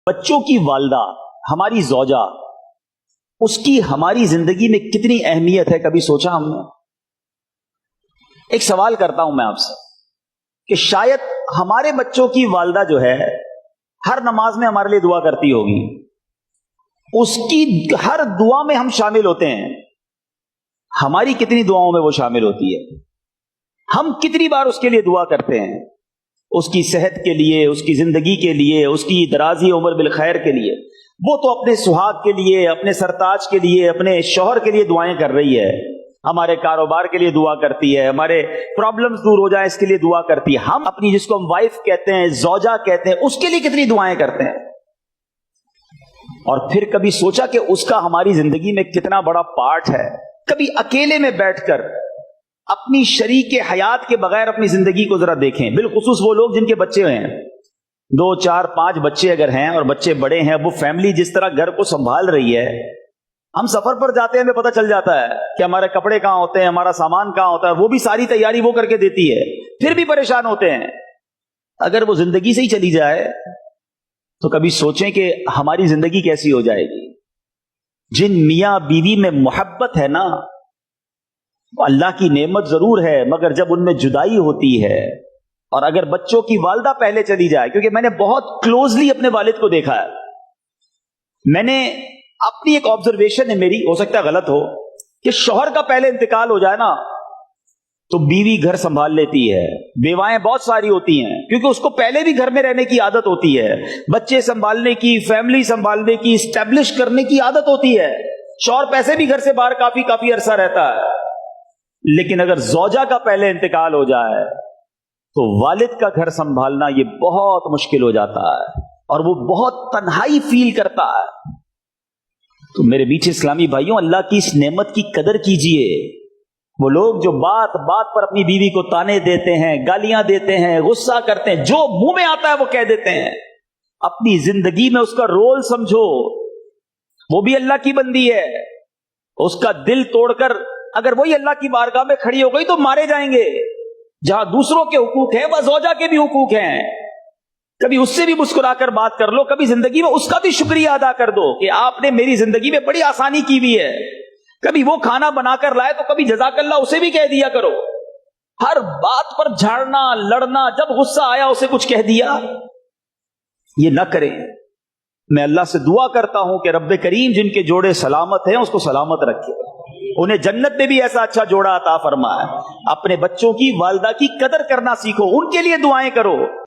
بچوں کی والدہ ہماری زوجہ، اس کی ہماری زندگی میں کتنی اہمیت ہے، کبھی سوچا ہم نے؟ ایک سوال کرتا ہوں میں آپ سے کہ شاید ہمارے بچوں کی والدہ جو ہے ہر نماز میں ہمارے لیے دعا کرتی ہوگی، اس کی ہر دعا میں ہم شامل ہوتے ہیں، ہماری کتنی دعاؤں میں وہ شامل ہوتی ہے؟ ہم کتنی بار اس کے لیے دعا کرتے ہیں، اس کی صحت کے لیے، اس کی زندگی کے لیے، اس کی درازی عمر بالخیر کے لیے؟ وہ تو اپنے سہاگ کے لیے، اپنے سرتاج کے لیے، اپنے شوہر کے لیے دعائیں کر رہی ہے، ہمارے کاروبار کے لیے دعا کرتی ہے، ہمارے پرابلمز دور ہو جائیں اس کے لیے دعا کرتی ہے۔ ہم اپنی، جس کو ہم وائف کہتے ہیں، زوجہ کہتے ہیں، اس کے لیے کتنی دعائیں کرتے ہیں؟ اور پھر کبھی سوچا کہ اس کا ہماری زندگی میں کتنا بڑا پارٹ ہے؟ کبھی اکیلے میں بیٹھ کر اپنی شریک حیات کے بغیر اپنی زندگی کو ذرا دیکھیں، بالخصوص وہ لوگ جن کے بچے ہیں، 2 4 5 بچے اگر ہیں اور بچے بڑے ہیں، وہ فیملی جس طرح گھر کو سنبھال رہی ہے، ہم سفر پر جاتے ہیں، ہمیں پتہ چل جاتا ہے کہ ہمارے کپڑے کہاں ہوتے ہیں، ہمارا سامان کہاں ہوتا ہے، وہ بھی ساری تیاری وہ کر کے دیتی ہے، پھر بھی پریشان ہوتے ہیں۔ اگر وہ زندگی سے ہی چلی جائے تو کبھی سوچیں کہ ہماری زندگی کیسی ہو جائے گی؟ جن میاں بیوی میں محبت ہے نا، اللہ کی نعمت ضرور ہے، مگر جب ان میں جدائی ہوتی ہے، اور اگر بچوں کی والدہ پہلے چلی جائے، کیونکہ میں نے بہت کلوزلی اپنے والد کو دیکھا ہے، میں نے اپنی ایک آبزرویشن ہے میری، ہو سکتا ہے غلط ہو، کہ شوہر کا پہلے انتقال ہو جائے نا تو بیوی گھر سنبھال لیتی ہے، بیوائیں بہت ساری ہوتی ہیں، کیونکہ اس کو پہلے بھی گھر میں رہنے کی عادت ہوتی ہے، بچے سنبھالنے کی، فیملی سنبھالنے کی، اسٹیبلش کرنے کی عادت ہوتی ہے، شوہر پیسے بھی گھر سے باہر کافی عرصہ رہتا ہے۔ لیکن اگر زوجہ کا پہلے انتقال ہو جائے تو والد کا گھر سنبھالنا یہ بہت مشکل ہو جاتا ہے، اور وہ بہت تنہائی فیل کرتا ہے۔ تو میرے میٹھے اسلامی بھائیوں، اللہ کی اس نعمت کی قدر کیجئے۔ وہ لوگ جو بات بات پر اپنی بیوی کو تانے دیتے ہیں، گالیاں دیتے ہیں، غصہ کرتے ہیں، جو منہ میں آتا ہے وہ کہہ دیتے ہیں، اپنی زندگی میں اس کا رول سمجھو، وہ بھی اللہ کی بندی ہے، اس کا دل توڑ کر اگر وہی اللہ کی بارگاہ میں کھڑی ہو گئی تو مارے جائیں گے۔ جہاں دوسروں کے حقوق ہیں، وہ زوجہ کے بھی حقوق ہیں، کبھی اس سے بھی مسکرا کر بات کر لو، کبھی زندگی میں اس کا بھی شکریہ ادا کر دو کہ آپ نے میری زندگی میں بڑی آسانی کی ہوئی ہے۔ کبھی وہ کھانا بنا کر لائے تو کبھی جزاک اللہ اسے بھی کہہ دیا کرو۔ ہر بات پر جھاڑنا، لڑنا، جب غصہ آیا اسے کچھ کہہ دیا، یہ نہ کریں۔ میں اللہ سے دعا کرتا ہوں کہ رب کریم جن کے جوڑے سلامت ہیں اس کو سلامت رکھے، انہیں جنت میں بھی ایسا اچھا جوڑا عطا فرمائے۔ اپنے بچوں کی، والدہ کی قدر کرنا سیکھو، ان کے لیے دعائیں کرو۔